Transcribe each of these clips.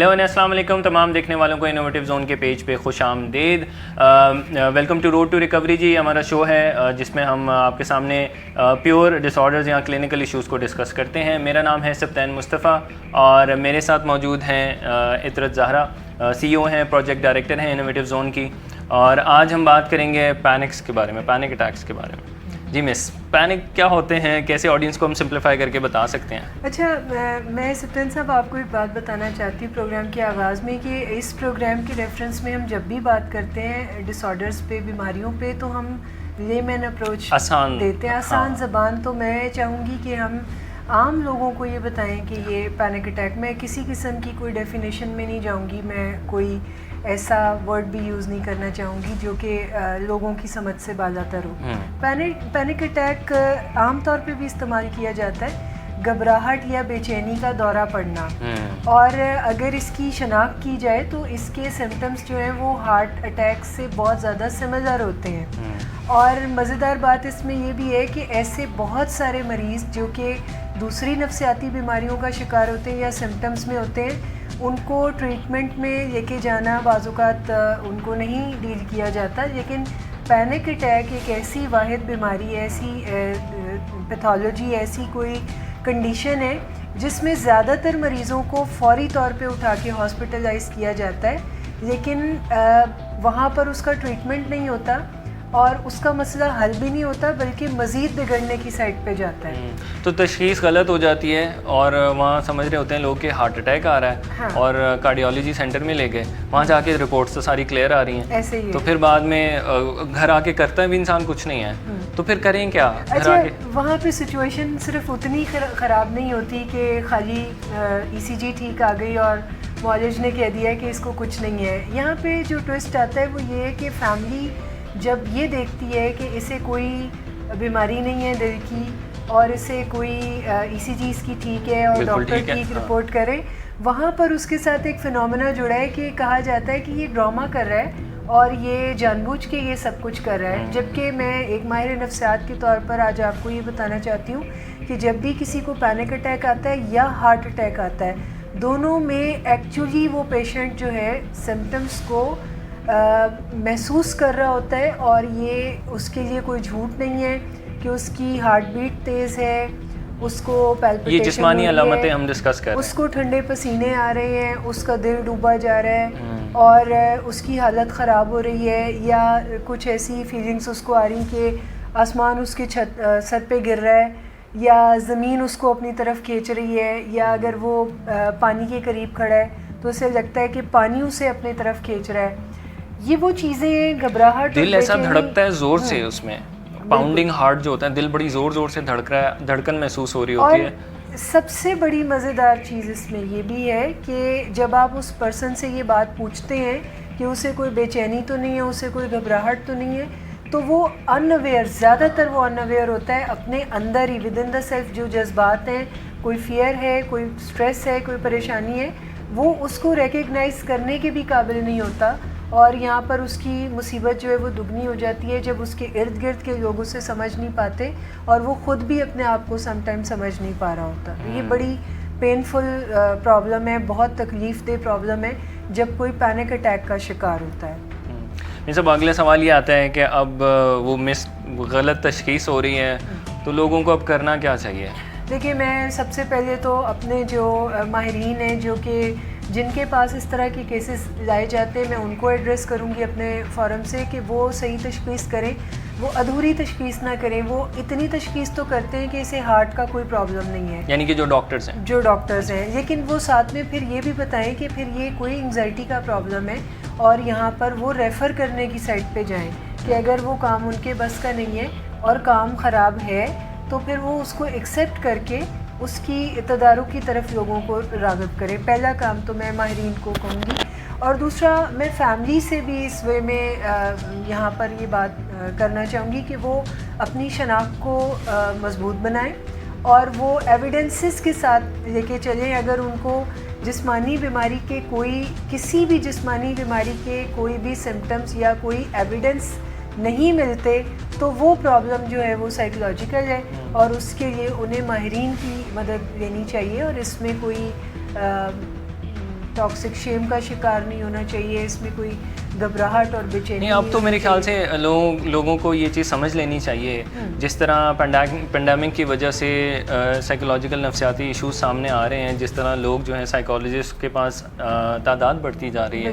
Hello السلام علیکم تمام دیکھنے والوں کو انوویٹیو زون کے پیج پہ خوش آمدید. Welcome to road to recovery ji. ہمارا شو ہے جس میں ہم آپ کے سامنے پیور ڈس آرڈرز یا کلینکل ایشوز کو ڈسکس کرتے ہیں. میرا نام ہے سبطین مصطفیٰ اور میرے ساتھ موجود ہیں عطرت زہرا, سی او ہیں, پروجیکٹ ڈائریکٹر ہیں انوویٹیو زون کی. اور آج ہم بات کریں گے پینکس کے بارے میں, پینک اٹیکس کے بارے میں. جی مس, پینک کیا ہوتے ہیں, کیسے آڈینس کو ہم سمپلیفائی کر کے بتا سکتے ہیں؟ اچھا, میں سبطین صاحب آپ کو ایک بات بتانا چاہتی ہوں پروگرام کے آغاز میں کہ اس پروگرام کے ریفرنس میں ہم جب بھی بات کرتے ہیں ڈس آرڈرز پہ, بیماریوں پہ, تو ہم لیمن اپروچ دیتے ہیں, آسان زبان. تو میں چاہوں گی کہ ہم عام لوگوں کو یہ بتائیں کہ یہ پینک اٹیک, میں کسی قسم کی کوئی ڈیفینیشن میں نہیں جاؤں گی, میں کوئی ایسا ورڈ بھی یوز نہیں کرنا چاہوں گی جو کہ لوگوں کی سمجھ سے بالا تر ہو. پینک اٹیک عام طور پہ بھی استعمال کیا جاتا ہے گھبراہٹ یا بے چینی کا دورہ پڑنا, اور اگر اس کی شناخت کی جائے تو اس کے سمٹمز جو ہیں وہ ہارٹ اٹیک سے بہت زیادہ سملر ہوتے ہیں. اور مزیدار بات اس میں یہ بھی ہے کہ ایسے بہت سارے مریض جو کہ دوسری نفسیاتی بیماریوں کا شکار ہوتے ہیں یا سمٹمز میں ہوتے ہیں, ان کو ٹریٹمنٹ میں لے کے جانا بعض اوقات ان کو نہیں ڈیل کیا جاتا. لیکن پینک اٹیک ایک ایسی واحد بیماری, ایسی پیتھولوجی, ایسی کوئی کنڈیشن ہے جس میں زیادہ تر مریضوں کو فوری طور پہ اٹھا کے ہاسپٹلائز کیا جاتا ہے, لیکن وہاں پر اس کا ٹریٹمنٹ نہیں ہوتا اور اس کا مسئلہ حل بھی نہیں ہوتا بلکہ مزید بگڑنے کی سائڈ پہ جاتا ہے. تو تشخیص غلط ہو جاتی ہے اور وہاں سمجھ رہے ہوتے ہیں لوگ کہ ہارٹ اٹیک آ رہا ہے, اور کارڈیالوجی سینٹر میں لے گئے, وہاں جا کے رپورٹس تو ساری کلیئر آ رہی ہیں, ایسے ہی تو پھر بعد میں گھر آ کے کرتا ہے بھی انسان کچھ نہیں ہے, تو پھر کریں کیا؟ اچھا, وہاں پہ سچویشن صرف اتنی خراب نہیں ہوتی کہ خالی ای سی جی ٹھیک آ گئی اور معالج نے کہہ دیا کہ اس کو کچھ نہیں ہے. یہاں پہ جو ٹوسٹ آتا ہے وہ یہ ہے کہ فیملی جب یہ دیکھتی ہے کہ اسے کوئی بیماری نہیں ہے دل کی اور اسے کوئی ای سی جی اس کی ٹھیک ہے اور ڈاکٹر ٹھیک رپورٹ کرے, وہاں پر اس کے ساتھ ایک فنومنا جڑا ہے کہ کہا جاتا ہے کہ یہ ڈرامہ کر رہا ہے اور یہ جان بوجھ کے یہ سب کچھ کر رہا ہے. جبکہ میں ایک ماہر نفسیات کے طور پر آج آپ کو یہ بتانا چاہتی ہوں کہ جب بھی کسی کو پینک اٹیک آتا ہے یا ہارٹ اٹیک آتا ہے, دونوں میں ایکچولی وہ پیشنٹ جو ہے سمٹمز کو محسوس کر رہا ہوتا ہے, اور یہ اس کے لیے کوئی جھوٹ نہیں ہے کہ اس کی ہارٹ بیٹ تیز ہے, اس کو پیلپٹیشن, یہ جسمانی علامتیں ہم ڈسکس کر رہے ہیں, اس کو ٹھنڈے پسینے آ رہے ہیں, اس کا دل ڈوبا جا رہا ہے اور اس کی حالت خراب ہو رہی ہے, یا کچھ ایسی فیلنگس اس کو آ رہی کہ آسمان اس کے سر پہ گر رہا ہے, یا زمین اس کو اپنی طرف کھینچ رہی ہے, یا اگر وہ پانی کے قریب کھڑا ہے تو اسے لگتا ہے کہ پانی اسے اپنی طرف کھینچ رہا ہے. یہ وہ چیزیں گھبراہٹ, دل ایسا دھڑکتا ہے زور سے, اس میں پاؤنڈنگ ہارٹ جو ہوتا ہے, دل بڑی زور زور سے دھڑک رہا ہے, دھڑکن محسوس ہو رہی ہوتی ہے. سب سے بڑی مزیدار چیز اس میں یہ بھی ہے کہ جب آپ اس پرسن سے یہ بات پوچھتے ہیں کہ اسے کوئی بے چینی تو نہیں ہے, اسے کوئی گھبراہٹ تو نہیں ہے, تو وہ ان اویئر, زیادہ تر وہ ان اویئر ہوتا ہے اپنے اندر ہی, ود ان دا سیلف جو جذبات ہیں, کوئی فیئر ہے, کوئی اسٹریس ہے, کوئی پریشانی ہے, وہ اس کو ریکگنائز کرنے کے بھی قابل نہیں ہوتا, اور یہاں پر اس کی مصیبت جو ہے وہ دگنی ہو جاتی ہے جب اس کے ارد گرد کے لوگ اسے سمجھ نہیں پاتے اور وہ خود بھی اپنے آپ کو سم ٹائم سمجھ نہیں پا رہا ہوتا. یہ بڑی پینفل پرابلم ہے, بہت تکلیف دہ پرابلم ہے جب کوئی پینک اٹیک کا شکار ہوتا ہے. یہ سب اگلا سوال یہ آتا ہے کہ اب وہ غلط تشخیص ہو رہی ہے, تو لوگوں کو اب کرنا کیا چاہیے؟ دیکھیے, میں سب سے پہلے تو اپنے جو ماہرین ہیں جو کہ جن کے پاس اس طرح کے کیسز لائے جاتے ہیں, میں ان کو ایڈریس کروں گی اپنے فورم سے کہ وہ صحیح تشخیص کریں, وہ ادھوری تشخیص نہ کریں. وہ اتنی تشخیص تو کرتے ہیں کہ اسے ہارٹ کا کوئی پرابلم نہیں ہے, یعنی کہ جو ڈاکٹرز ہیں, لیکن وہ ساتھ میں پھر یہ بھی بتائیں کہ پھر یہ کوئی انگزائٹی کا پرابلم ہے, اور یہاں پر وہ ریفر کرنے کی سائڈ پہ جائیں کہ اگر وہ کام ان کے بس کا نہیں ہے اور کام خراب ہے تو پھر وہ اس کو ایکسیپٹ کر کے اس کی تدارک کی طرف لوگوں کو راغب کرے. پہلا کام تو میں ماہرین کو کہوں گی. اور دوسرا, میں فیملی سے بھی اس وے میں یہاں پر یہ بات کرنا چاہوں گی کہ وہ اپنی شناخت کو مضبوط بنائیں اور وہ ایویڈنسز کے ساتھ لے کے چلیں. اگر ان کو جسمانی بیماری کے کسی بھی جسمانی بیماری کے کوئی بھی سمٹمز یا کوئی ایویڈنس نہیں ملتے تو وہ پرابلم جو ہے وہ سائیکولوجیکل ہے, اور اس کے لیے انہیں ماہرین کی مدد لینی چاہیے, اور اس میں کوئی ٹاکسک شیم کا شکار نہیں ہونا چاہیے, اس میں کوئی گھبراہٹ اور بے چینی نہیں. اب تو میرے خیال سے لوگوں کو یہ چیز سمجھ لینی چاہیے, جس طرح پینڈیمک کی وجہ سے سائیکولوجیکل نفسیاتی ایشوز سامنے آ رہے ہیں, جس طرح لوگ جو ہیں سائیکالوجسٹ کے پاس تعداد بڑھتی جا رہی ہے,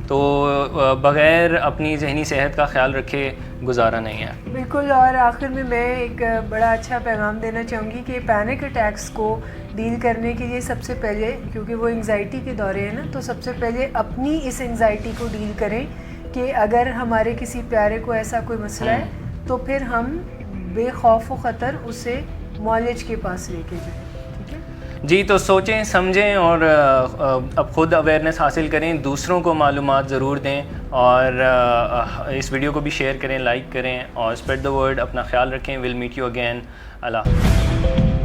تو بغیر اپنی ذہنی صحت کا خیال رکھے گزارا نہیں ہے. بالکل. اور آخر میں ایک بڑا اچھا پیغام دینا چاہوں گی کہ پینک اٹیکس کو ڈیل کرنے کے لیے سب سے پہلے, کیونکہ وہ انگزائٹی کے دورے ہیں نا, تو سب سے پہلے اپنی اس انگزائٹی کو ڈیل کریں کہ اگر ہمارے کسی پیارے کو ایسا کوئی مسئلہ ہے تو پھر ہم بے خوف و خطر اسے معالج کے پاس لے کے جائیں. ٹھیک ہے جی, تو سوچیں سمجھیں اور اب خود اویئرنیس حاصل کریں, دوسروں کو معلومات ضرور دیں, اور اس ویڈیو کو بھی شیئر کریں, لائک کریں, اور اسپریڈ دا ورڈ. اپنا خیال رکھیں. We'll meet you again. اللہ حافظ.